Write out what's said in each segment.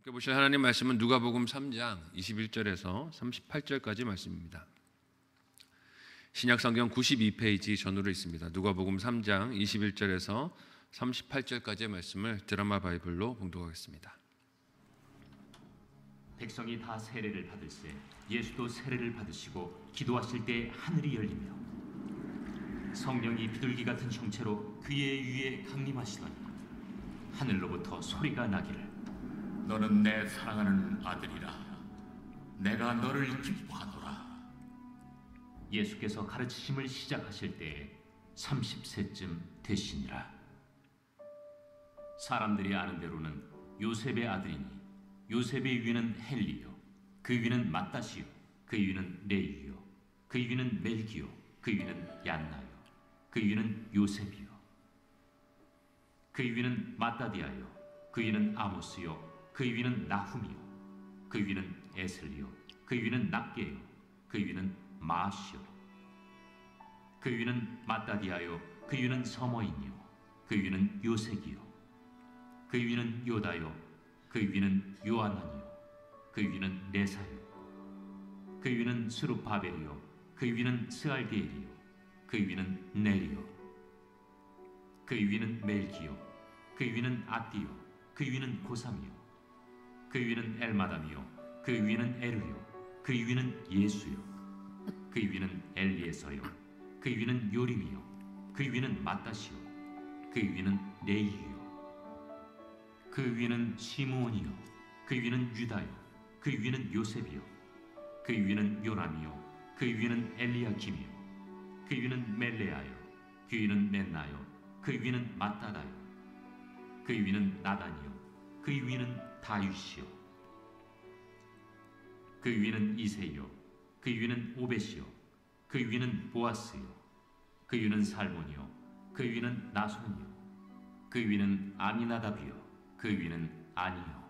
함께 보실 하나님 말씀은 누가복음 3장 21절에서 38절까지 말씀입니다. 신약성경 92페이지 전후로 있습니다. 누가복음 3장 21절에서 38절까지의 말씀을 드라마 바이블로 봉독하겠습니다. 백성이 다 세례를 받을세 예수도 세례를 받으시고 기도하실 때 하늘이 열리며 성령이 비둘기 같은 형체로 그의 위에 강림하시더니 하늘로부터 소리가 나기를 너는 내 사랑하는 아들이라 내가 너를 기뻐하노라. 예수께서 가르치심을 시작하실 때에 30세쯤 되시니라. 사람들이 아는 대로는 요셉의 아들이니 요셉의 위는 헬리요 그 위는 맏다시요 그 위는 레위요 그 위는 멜기요 그 위는 얀나요 그 위는 요셉이요 그 위는 마따디아요 그 위는 아모스요 그 위는 나훔이요 그 위는 에슬리요 그 위는 납게요 그 위는 마시요 그 위는 마따디아요 그 위는 서머인이요 그 위는 요색이요 그 위는 요다요 그 위는 요아나니요 그 위는 레사요 그 위는 스룹바벨이요 그 위는 스알디엘이요 그 위는 네리요 그 위는 멜기요 그 위는 아띠요 그 위는 고삼이요 그 위는 엘마담이요 그 위는 에르요 그 위는 예수요 그 위는 엘리에서요 그 위는 요림이요 그 위는 맏다시요 그 위는 레이요 그 위는 시므온이요 그 위는 유다요 그 위는 요셉이요 그 위는 요람이요 그 위는 엘리야김이요 그 위는 멜레아요 그 위는 멘나요 그 위는 마따다요 그 위는 나단이요 그 위는 다윗이요 그 위는 이세요 그 위는 오벳이요 그 위는 보아스요 그 위는 살몬이요 그 위는 나손이요 그 위는 아미나답이요 그 위는 아니요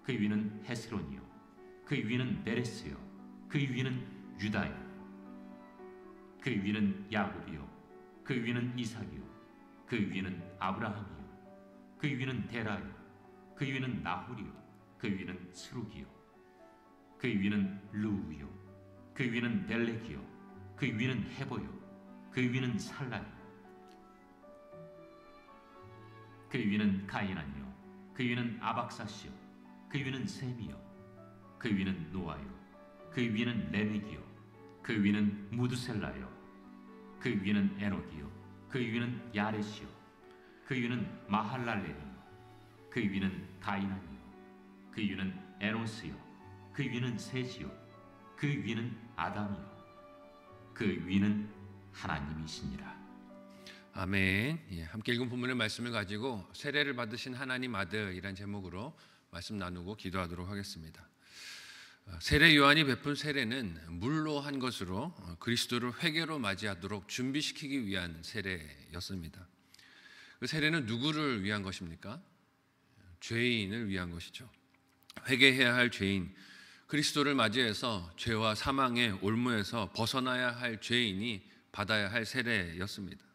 그 위는 헤스론이요 그 위는 베레스요 그 위는 유다요 그 위는 야곱이요 그 위는 이삭이요 그 위는 아브라함이요 그 위는 데라요 그 위는 나홀이요 그 위는 스룩이요 그 위는 루우요 그 위는 벨렉이요 그 위는 헤보요 그 위는 살라요 그 위는 가이난이요 그 위는 아박사시요 그 위는 셈이요 그 위는 노아요 그 위는 레멕이요 그 위는 무드셀라요 그 위는 에녹이요 그 위는 야렛이요 그 위는 마할랄렐이요 그 위는 가이난이요 그 위는 에노스요 그 위는 셋이요 그 위는 아담이요 그 위는 하나님이시니라. 아멘. 함께 읽은 본문의 말씀을 가지고 세례를 받으신 하나님 아들이란 제목으로 말씀 나누고 기도하도록 하겠습니다. 세례 요한이 베푼 세례는 물로 한 것으로 그리스도를 회개로 맞이하도록 준비시키기 위한 세례였습니다. 그 세례는 누구를 위한 것입니까? 죄인을 위한 것이죠. 회개해야 할 죄인, 그리스도를 맞이해서 죄와 사망의 올무에서 벗어나야 할 죄인이 받아야 할 세례였습니다.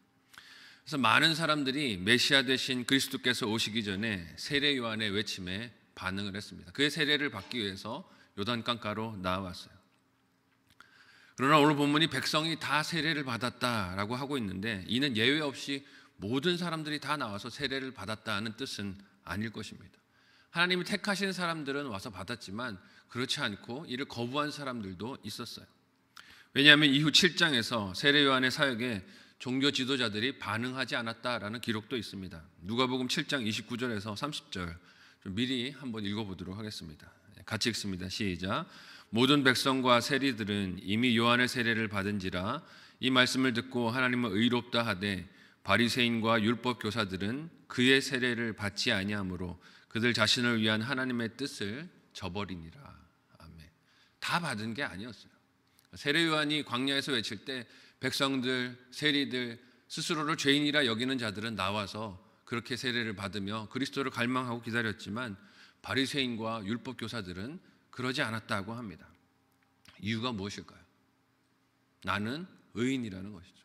그래서 많은 사람들이 메시아 되신 그리스도께서 오시기 전에 세례 요한의 외침에 반응을 했습니다. 그의 세례를 받기 위해서 요단강가로 나아왔어요. 그러나 오늘 본문이 백성이 다 세례를 받았다라고 하고 있는데 이는 예외 없이 모든 사람들이 다 나와서 세례를 받았다는 뜻은 아닐 것입니다. 하나님이 택하신 사람들은 와서 받았지만 그렇지 않고 이를 거부한 사람들도 있었어요. 왜냐하면 이후 7장에서 세례 요한의 사역에 종교 지도자들이 반응하지 않았다라는 기록도 있습니다. 누가복음 7장 29절에서 30절 좀 미리 한번 읽어보도록 하겠습니다. 같이 읽습니다. 시작. 모든 백성과 세리들은 이미 요한의 세례를 받은지라 이 말씀을 듣고 하나님은 의롭다 하되 바리새인과 율법 교사들은 그의 세례를 받지 아니하므로 그들 자신을 위한 하나님의 뜻을 저버리니라. 아멘. 다 받은 게 아니었어요. 세례 요한이 광야에서 외칠 때 백성들, 세리들, 스스로를 죄인이라 여기는 자들은 나와서 그렇게 세례를 받으며 그리스도를 갈망하고 기다렸지만 바리새인과 율법 교사들은 그러지 않았다고 합니다. 이유가 무엇일까요? 나는 의인이라는 것이죠.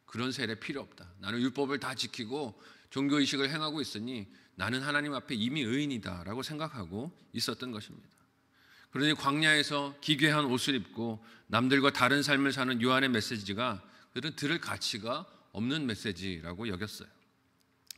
그런 세례 필요 없다. 나는 율법을 다 지키고 종교의식을 행하고 있으니 나는 하나님 앞에 이미 의인이다라고 생각하고 있었던 것입니다. 그러니 광야에서 기괴한 옷을 입고 남들과 다른 삶을 사는 요한의 메시지가 그들은 들을 가치가 없는 메시지라고 여겼어요.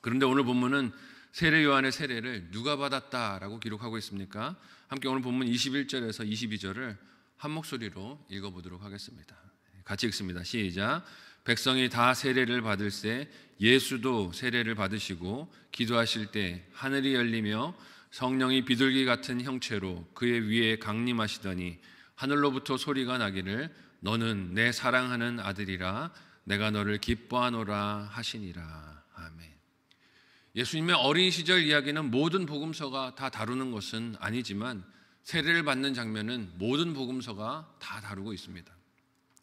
그런데 오늘 본문은 세례 요한의 세례를 누가 받았다라고 기록하고 있습니까? 함께 오늘 본문 21절에서 22절을 한 목소리로 읽어보도록 하겠습니다. 같이 읽습니다. 시작. 백성이 다 세례를 받을새 예수도 세례를 받으시고 기도하실 때 하늘이 열리며 성령이 비둘기 같은 형체로 그의 위에 강림하시더니 하늘로부터 소리가 나기를 너는 내 사랑하는 아들이라 내가 너를 기뻐하노라 하시니라. 아멘. 예수님의 어린 시절 이야기는 모든 복음서가 다 다루는 것은 아니지만 세례를 받는 장면은 모든 복음서가 다 다루고 있습니다.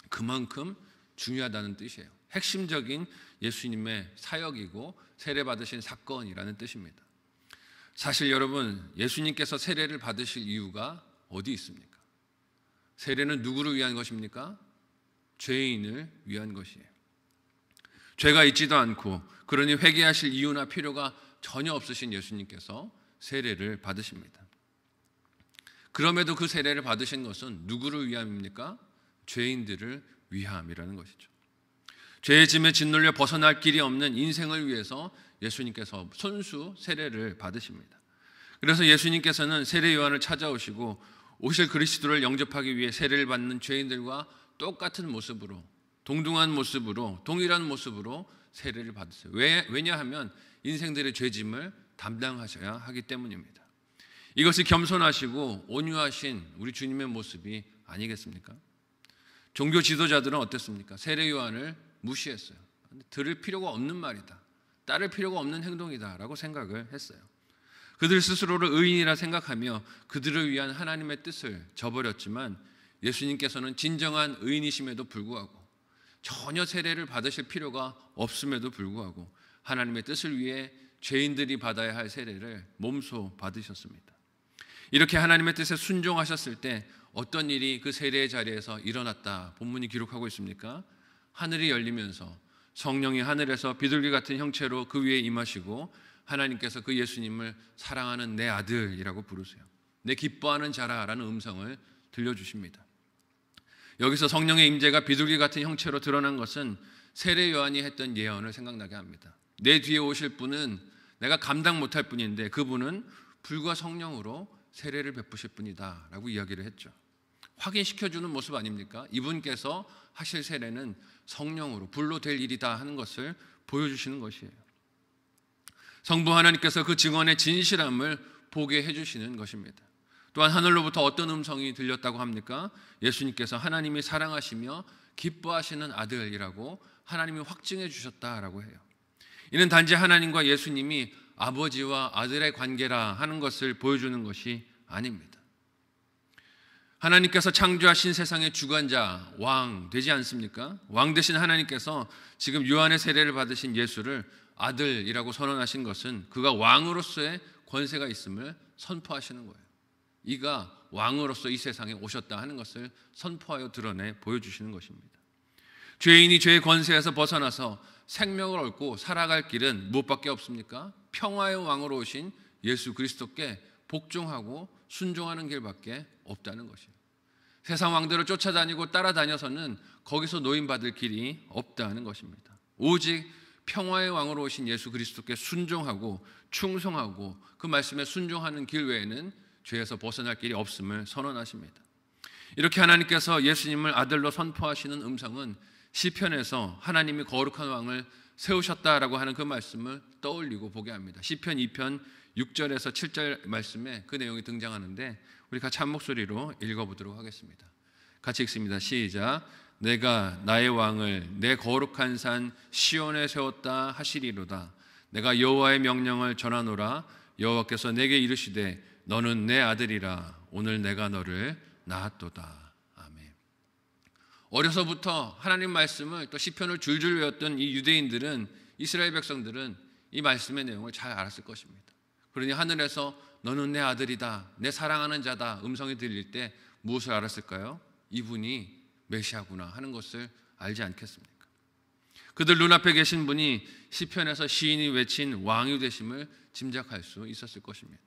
그만큼 중요하다는 뜻이에요. 핵심적인 예수님의 사역이고 세례 받으신 사건이라는 뜻입니다. 사실 여러분, 예수님께서 세례를 받으실 이유가 어디 있습니까? 세례는 누구를 위한 것입니까? 죄인을 위한 것이에요. 죄가 있지도 않고 그러니 회개하실 이유나 필요가 전혀 없으신 예수님께서 세례를 받으십니다. 그럼에도 그 세례를 받으신 것은 누구를 위함입니까? 죄인들을 위함이라는 것이죠. 죄의 짐에 짓눌려 벗어날 길이 없는 인생을 위해서 예수님께서 손수 세례를 받으십니다. 그래서 예수님께서는 세례 요한을 찾아오시고 오실 그리스도를 영접하기 위해 세례를 받는 죄인들과 똑같은 모습으로, 동등한 모습으로, 동일한 모습으로 세례를 받으세요. 왜냐하면 인생들의 죄짐을 담당하셔야 하기 때문입니다. 이것이 겸손하시고 온유하신 우리 주님의 모습이 아니겠습니까? 종교 지도자들은 어땠습니까? 세례 요한을 무시했어요. 들을 필요가 없는 말이다, 따를 필요가 없는 행동이다 라고 생각을 했어요. 그들 스스로를 의인이라 생각하며 그들을 위한 하나님의 뜻을 저버렸지만 예수님께서는 진정한 의인이심에도 불구하고 전혀 세례를 받으실 필요가 없음에도 불구하고 하나님의 뜻을 위해 죄인들이 받아야 할 세례를 몸소 받으셨습니다. 이렇게 하나님의 뜻에 순종하셨을 때 어떤 일이 그 세례의 자리에서 일어났다 본문이 기록하고 있습니까? 하늘이 열리면서 성령이 하늘에서 비둘기 같은 형체로 그 위에 임하시고 하나님께서 그 예수님을 사랑하는 내 아들이라고 부르세요. 내 기뻐하는 자라라는 음성을 들려주십니다. 여기서 성령의 임재가 비둘기 같은 형체로 드러난 것은 세례 요한이 했던 예언을 생각나게 합니다. 내 뒤에 오실 분은 내가 감당 못할 분인데 그분은 불과 성령으로 세례를 베푸실 분이다 라고 이야기를 했죠. 확인시켜주는 모습 아닙니까? 이분께서 하실 세례는 성령으로 불로 될 일이다 하는 것을 보여주시는 것이에요. 성부 하나님께서 그 증언의 진실함을 보게 해주시는 것입니다. 또한 하늘로부터 어떤 음성이 들렸다고 합니까? 예수님께서 하나님이 사랑하시며 기뻐하시는 아들이라고 하나님이 확증해 주셨다라고 해요. 이는 단지 하나님과 예수님이 아버지와 아들의 관계라 하는 것을 보여주는 것이 아닙니다. 하나님께서 창조하신 세상의 주관자, 왕 되지 않습니까? 왕 되신 하나님께서 지금 요한의 세례를 받으신 예수를 아들이라고 선언하신 것은 그가 왕으로서의 권세가 있음을 선포하시는 거예요. 이가 왕으로서 이 세상에 오셨다 하는 것을 선포하여 드러내 보여주시는 것입니다. 죄인이 죄의 권세에서 벗어나서 생명을 얻고 살아갈 길은 무엇밖에 없습니까? 평화의 왕으로 오신 예수 그리스도께 복종하고 순종하는 길밖에 없다는 것이에요. 세상 왕대로 쫓아다니고 따라다녀서는 거기서 노임받을 길이 없다는 것입니다. 오직 평화의 왕으로 오신 예수 그리스도께 순종하고 충성하고 그 말씀에 순종하는 길 외에는 죄에서 벗어날 길이 없음을 선언하십니다. 이렇게 하나님께서 예수님을 아들로 선포하시는 음성은 시편에서 하나님이 거룩한 왕을 세우셨다라고 하는 그 말씀을 떠올리고 보게 합니다. 시편 2편 6절에서 7절 말씀에 그 내용이 등장하는데 우리 같이 한 목소리로 읽어보도록 하겠습니다. 같이 읽습니다. 시작. 내가 나의 왕을 내 거룩한 산 시온에 세웠다 하시리로다. 내가 여호와의 명령을 전하노라. 여호와께서 내게 이르시되 너는 내 아들이라. 오늘 내가 너를 낳았도다. 아멘. 어려서부터 하나님 말씀을 또 시편을 줄줄 외웠던 이 유대인들은, 이스라엘 백성들은 이 말씀의 내용을 잘 알았을 것입니다. 그러니 하늘에서 너는 내 아들이다, 내 사랑하는 자다 음성이 들릴 때 무엇을 알았을까요? 이분이 메시아구나 하는 것을 알지 않겠습니까? 그들 눈앞에 계신 분이 시편에서 시인이 외친 왕이 되심을 짐작할 수 있었을 것입니다.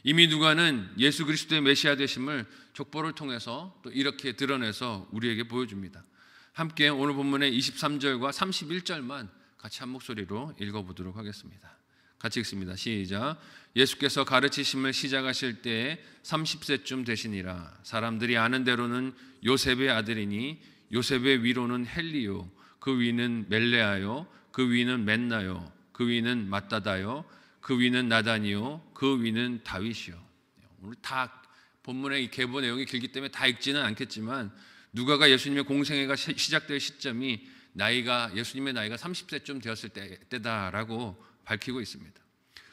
이미 누가는 예수 그리스도의 메시아 되심을 족보를 통해서 또 이렇게 드러내서 우리에게 보여줍니다. 함께 오늘 본문의 23절과 31절만 같이 한 목소리로 읽어보도록 하겠습니다. 같이 읽습니다. 시작. 예수께서 가르치심을 시작하실 때에 30세쯤 되시니라. 사람들이 아는 대로는 요셉의 아들이니 요셉의 위로는 헬리요, 그 위는 멜레아요, 그 위는 맨나요, 그 위는 마따다요, 그 위는 나단이요, 그 위는 다윗이요. 오늘 다 본문의 이 계보 내용이 길기 때문에 다 읽지는 않겠지만 누가가 예수님의 공생애가 시작될 시점이 예수님의 나이가 30세쯤 되었을 때다라고 밝히고 있습니다.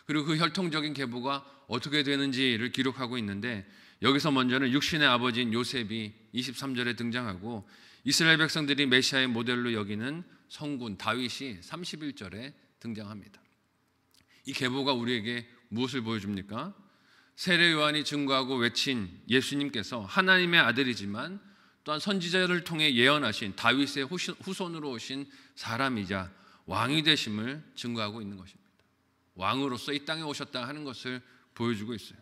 그리고 그 혈통적인 계보가 어떻게 되는지를 기록하고 있는데 여기서 먼저는 육신의 아버지인 요셉이 23절에 등장하고 이스라엘 백성들이 메시아의 모델로 여기는 성군 다윗이 31절에 등장합니다. 이 계보가 우리에게 무엇을 보여줍니까? 세례 요한이 증거하고 외친 예수님께서 하나님의 아들이지만 또한 선지자를 통해 예언하신 다윗의 후손으로 오신 사람이자 왕이 되심을 증거하고 있는 것입니다. 왕으로서 이 땅에 오셨다 하는 것을 보여주고 있어요.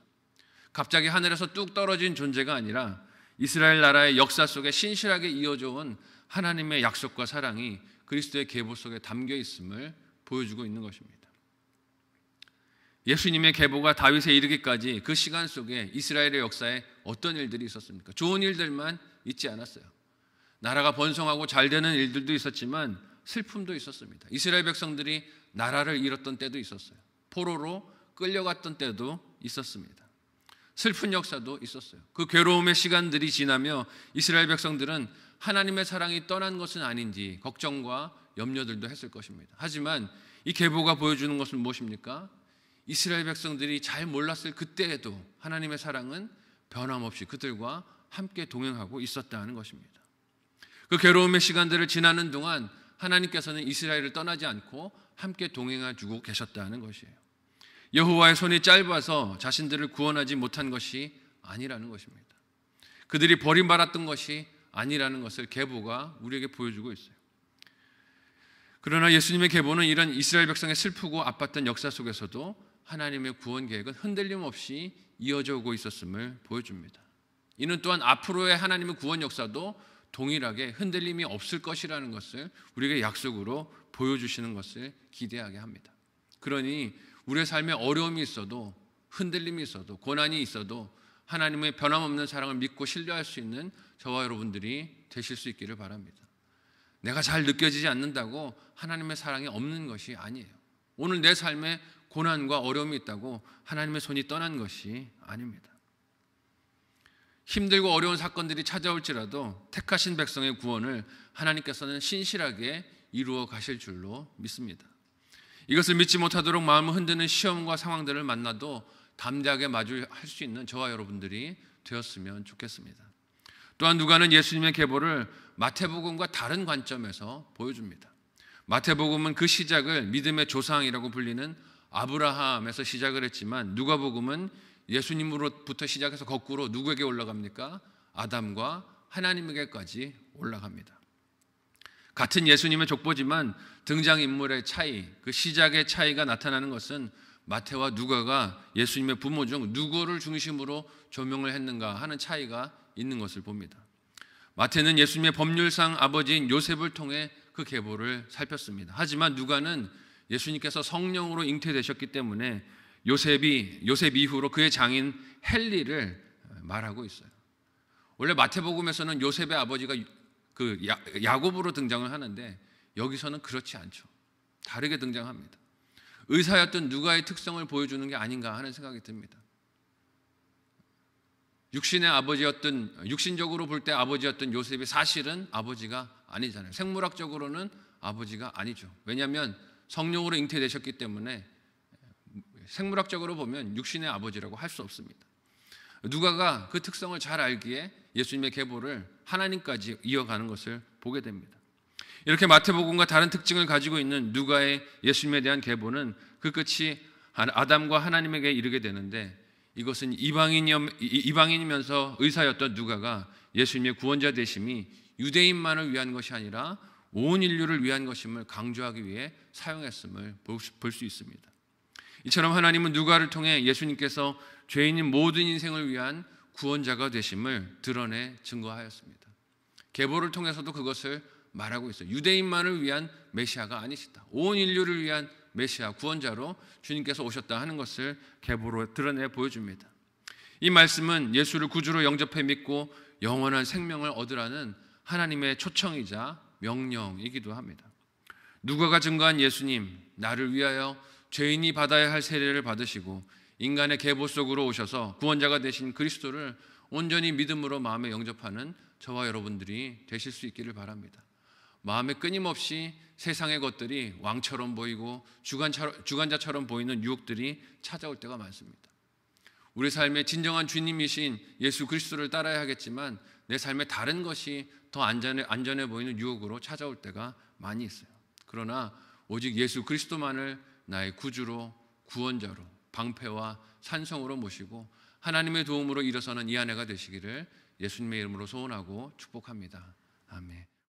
갑자기 하늘에서 뚝 떨어진 존재가 아니라 이스라엘 나라의 역사 속에 신실하게 이어져 온 하나님의 약속과 사랑이 그리스도의 계보 속에 담겨 있음을 보여주고 있는 것입니다. 예수님의 계보가 다윗에 이르기까지 그 시간 속에 이스라엘의 역사에 어떤 일들이 있었습니까? 좋은 일들만 있지 않았어요. 나라가 번성하고 잘 되는 일들도 있었지만 슬픔도 있었습니다. 이스라엘 백성들이 나라를 잃었던 때도 있었어요. 포로로 끌려갔던 때도 있었습니다. 슬픈 역사도 있었어요. 그 괴로움의 시간들이 지나며 이스라엘 백성들은 하나님의 사랑이 떠난 것은 아닌지 걱정과 염려들도 했을 것입니다. 하지만 이 계보가 보여주는 것은 무엇입니까? 이스라엘 백성들이 잘 몰랐을 그때에도 하나님의 사랑은 변함없이 그들과 함께 동행하고 있었다는 것입니다. 그 괴로움의 시간들을 지나는 동안 하나님께서는 이스라엘을 떠나지 않고 함께 동행해 주고 계셨다는 것이에요. 여호와의 손이 짧아서 자신들을 구원하지 못한 것이 아니라는 것입니다. 그들이 버림받았던 것이 아니라는 것을 계보가 우리에게 보여주고 있어요. 그러나 예수님의 계보는 이런 이스라엘 백성의 슬프고 아팠던 역사 속에서도 하나님의 구원 계획은 흔들림 없이 이어져 오고 있었음을 보여줍니다. 이는 또한 앞으로의 하나님의 구원 역사도 동일하게 흔들림이 없을 것이라는 것을 우리에게 약속으로 보여주시는 것을 기대하게 합니다. 그러니 우리의 삶에 어려움이 있어도 흔들림이 있어도 고난이 있어도 하나님의 변함없는 사랑을 믿고 신뢰할 수 있는 저와 여러분들이 되실 수 있기를 바랍니다. 내가 잘 느껴지지 않는다고 하나님의 사랑이 없는 것이 아니에요. 오늘 내 삶에 고난과 어려움이 있다고 하나님의 손이 떠난 것이 아닙니다. 힘들고 어려운 사건들이 찾아올지라도 택하신 백성의 구원을 하나님께서는 신실하게 이루어 가실 줄로 믿습니다. 이것을 믿지 못하도록 마음을 흔드는 시험과 상황들을 만나도 담대하게 마주할 수 있는 저와 여러분들이 되었으면 좋겠습니다. 또한 누가는 예수님의 계보를 마태복음과 다른 관점에서 보여줍니다. 마태복음은 그 시작을 믿음의 조상이라고 불리는 아브라함에서 시작을 했지만 누가복음은 예수님으로부터 시작해서 거꾸로 누구에게 올라갑니까? 아담과 하나님에게까지 올라갑니다. 같은 예수님의 족보지만 등장인물의 차이, 그 시작의 차이가 나타나는 것은 마태와 누가가 예수님의 부모 중 누구를 중심으로 조명을 했는가 하는 차이가 있는 것을 봅니다. 마태는 예수님의 법률상 아버지인 요셉을 통해 그 계보를 살폈습니다. 하지만 누가는 예수님께서 성령으로 잉태되셨기 때문에 요셉 이후로 그의 장인 헬리를 말하고 있어요. 원래 마태복음에서는 요셉의 아버지가 그 야곱으로 등장을 하는데 여기서는 그렇지 않죠. 다르게 등장합니다. 의사였던 누가의 특성을 보여주는 게 아닌가 하는 생각이 듭니다. 육신적으로 볼 때 아버지였던 요셉이 사실은 아버지가 아니잖아요. 생물학적으로는 아버지가 아니죠. 왜냐하면 성령으로 잉태되셨기 때문에 생물학적으로 보면 육신의 아버지라고 할 수 없습니다. 누가가 그 특성을 잘 알기에 예수님의 계보를 하나님까지 이어가는 것을 보게 됩니다. 이렇게 마태복음과 다른 특징을 가지고 있는 누가의 예수님에 대한 계보는 그 끝이 아담과 하나님에게 이르게 되는데 이것은 이방인이면서 의사였던 누가가 예수님의 구원자 되심이 유대인만을 위한 것이 아니라 온 인류를 위한 것임을 강조하기 위해 사용했음을 볼 수 있습니다. 이처럼 하나님은 누가를 통해 예수님께서 죄인인 모든 인생을 위한 구원자가 되심을 드러내 증거하였습니다. 계보를 통해서도 그것을 말하고 있어요. 유대인만을 위한 메시아가 아니시다. 온 인류를 위한 메시아, 구원자로 주님께서 오셨다 하는 것을 계보로 드러내 보여줍니다. 이 말씀은 예수를 구주로 영접해 믿고 영원한 생명을 얻으라는 하나님의 초청이자 명령이기도 합니다. 누가가 증거한 예수님, 나를 위하여 죄인이 받아야 할 세례를 받으시고 인간의 계보 속으로 오셔서 구원자가 되신 그리스도를 온전히 믿음으로 마음에 영접하는 저와 여러분들이 되실 수 있기를 바랍니다. 마음에 끊임없이 세상의 것들이 왕처럼 보이고 주관자처럼 보이는 유혹들이 찾아올 때가 많습니다. 우리 삶의 진정한 주님이신 예수 그리스도를 따라야 하겠지만 내 삶에 다른 것이 더 안전해 보이는 유혹으로 찾아올 때가 많이 있어요. 그러나 오직 예수 그리스도만을 나의 구주로, 구원자로, 방패와 산성으로 모시고 하나님의 도움으로 일어서는 이 한 해가 되시기를 예수님의 이름으로 소원하고 축복합니다. 아멘.